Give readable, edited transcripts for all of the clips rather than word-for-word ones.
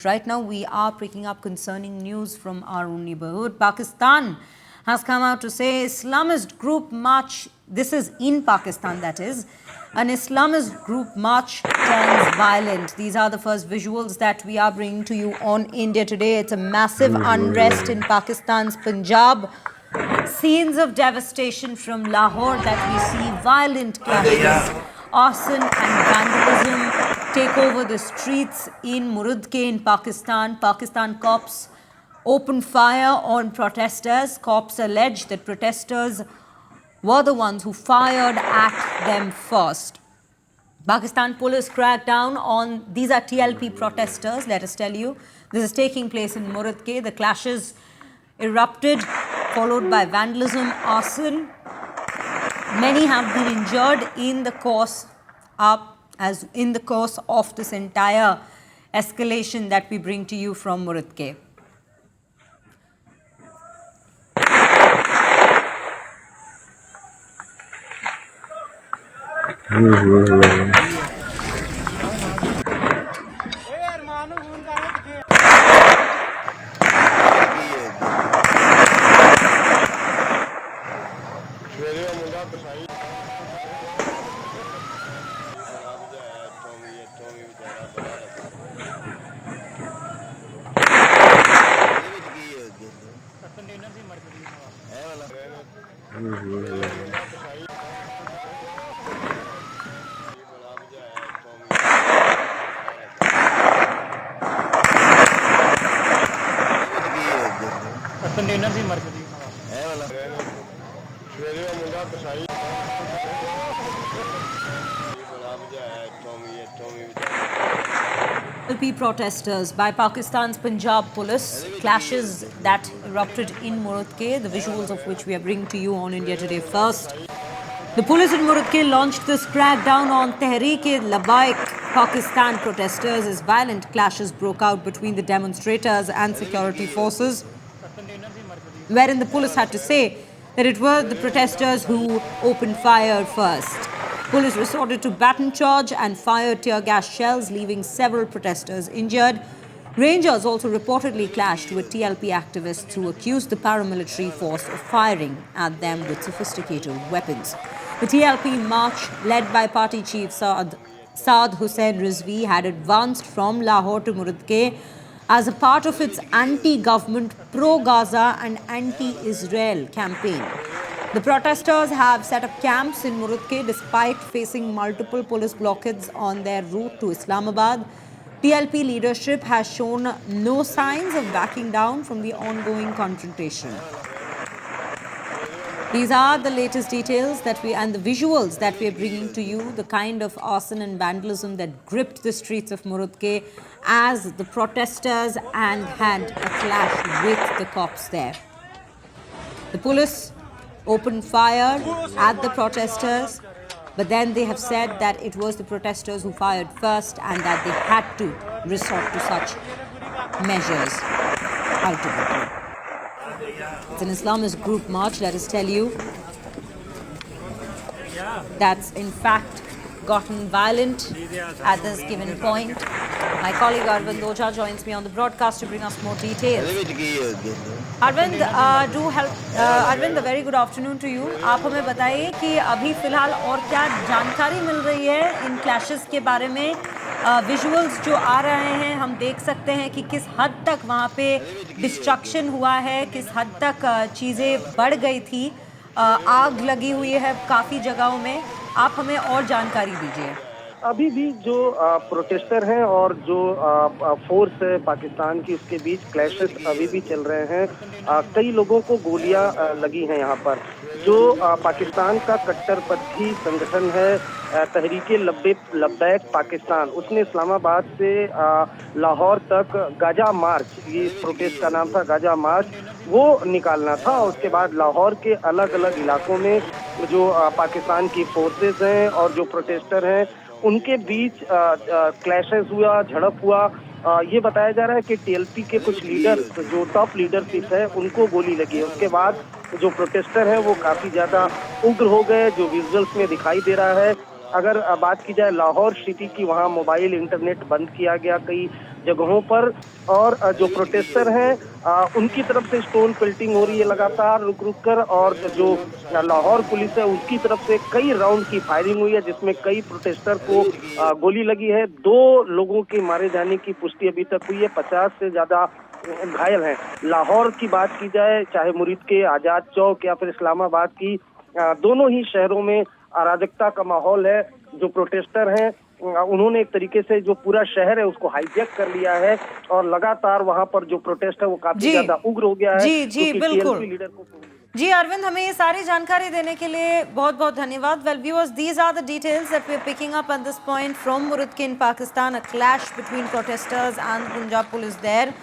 Right now, we are picking up concerning news from our own neighborhood. Pakistan has come out to say Islamist group march, this is in Pakistan that is, an Islamist group march turns violent. These are the first visuals that we are bringing to you on India Today. It's a massive unrest in Pakistan's Punjab. Scenes of devastation from Lahore that we see, violent clashes, arson and vandalism take over the streets in Murudke in Pakistan. Pakistan cops opened fire on protesters. Cops allege that protesters were the ones who fired at them first. Pakistan police cracked down on, these are TLP protesters, let us tell you. This is taking place in Murudke. The clashes erupted, followed by vandalism, arson. Many have been injured in the course of this entire escalation that we bring to you from Murudke. Container से मर गई है वाला सवेरे का मुंडा कसाई बड़ा बुझाया TLP protesters by Pakistan's Punjab police, clashes that erupted in Murudke, the visuals of which we are bringing to you on India Today first. The police in Murudke launched this crackdown on Tehreek-e-Labbaik Pakistan protesters as violent clashes broke out between the demonstrators and security forces, wherein the police had to say that it were the protesters who opened fire first. Police resorted to baton charge and fired tear gas shells, leaving several protesters injured. Rangers also reportedly clashed with TLP activists who accused the paramilitary force of firing at them with sophisticated weapons. The TLP march, led by party chief Saad Hussain Rizvi, had advanced from Lahore to Murudke as a part of its anti-government, pro-Gaza and anti-Israel campaign. The protesters have set up camps in Murudke despite facing multiple police blockades on their route to Islamabad. TLP leadership has shown no signs of backing down from the ongoing confrontation. These are the latest details and the visuals that we are bringing to you, the kind of arson and vandalism that gripped the streets of Murudke as the protesters had a clash with the cops there. The police opened fire at the protesters, but then they have said that it was the protesters who fired first and that they had to resort to such measures ultimately. It's an Islamist group march, let us tell you, that's in fact gotten violent at this given point. My colleague Arvind Oja joins me on the broadcast to bring us more details. Arvind, Arvind, a very good afternoon to you. आप हमें बताइए कि अभी फिलहाल और क्या जानकारी मिल रही है इन क्लैशेस के बारे में. विजुअल्स जो आ रहे हैं हम देख सकते हैं कि किस हद तक वहाँ पे डिस्ट्रक्शन हुआ है, किस हद तक चीज़ें बढ़ गई थी, आग लगी हुई है काफ़ी जगहों में. आप हमें और जानकारी दीजिए. अभी भी जो प्रोटेस्टर हैं और जो फोर्स है पाकिस्तान की, उसके बीच क्लैशेस अभी भी चल रहे हैं. कई लोगों को गोलियां लगी हैं यहाँ पर. जो पाकिस्तान का कट्टरपंथी संगठन है तहरीक-ए-लब्बैक पाकिस्तान, उसने इस्लामाबाद से लाहौर तक गाजा मार्च, ये इस प्रोटेस्ट का नाम था गाजा मार्च, वो निकालना था. उसके बाद लाहौर के अलग अलग इलाकों में जो पाकिस्तान की फोर्सेस हैं और जो प्रोटेस्टर हैं उनके बीच क्लैशेस हुआ, झड़प हुआ. ये बताया जा रहा है कि टीएलपी के कुछ लीडर, जो टॉप लीडरशिप है, उनको गोली लगी है. उसके बाद जो प्रोटेस्टर है वो काफी ज्यादा उग्र हो गए, जो विजुअल्स में दिखाई दे रहा है. अगर बात की जाए लाहौर सिटी की, वहाँ मोबाइल इंटरनेट बंद किया गया, कई जगहों पर। और जो प्रोटेस्टर हैं उनकी तरफ से स्टोन पेल्टिंग हो रही है लगातार रुक रुक कर, और जो लाहौर पुलिस है उसकी तरफ से कई राउंड की फायरिंग हुई है, जिसमें कई प्रोटेस्टर को गोली लगी है। 2 लोगों के मारे जाने की पुष्टि अभी तक हुई है, 50 से ज्यादा घायल हैं। लाहौर की बात की जाए, चाहे मुरीद के, आजाद चौक या फिर इस्लामाबाद की, दोनों ही शहरों में अराजकता का माहौल है। जो प्रोटेस्टर हैं उन्होंने एक तरीके से जो पूरा शहर है उसको हाईजैक कर लिया है, और लगातार वहां पर जो प्रोटेस्ट है वो काफी ज्यादा उग्र हो गया है। जी बिल्कुल लीडर को जी अरविंद, हमें ये सारी जानकारी देने के लिए बहुत बहुत धन्यवाद। Well viewers, these are the details that we are picking up at this point from Muridke in Pakistan, a clash between protesters and Punjab police there.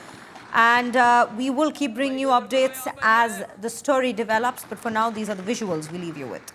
And we will keep bringing you updates as the story develops. But for now, these are the visuals we leave you with.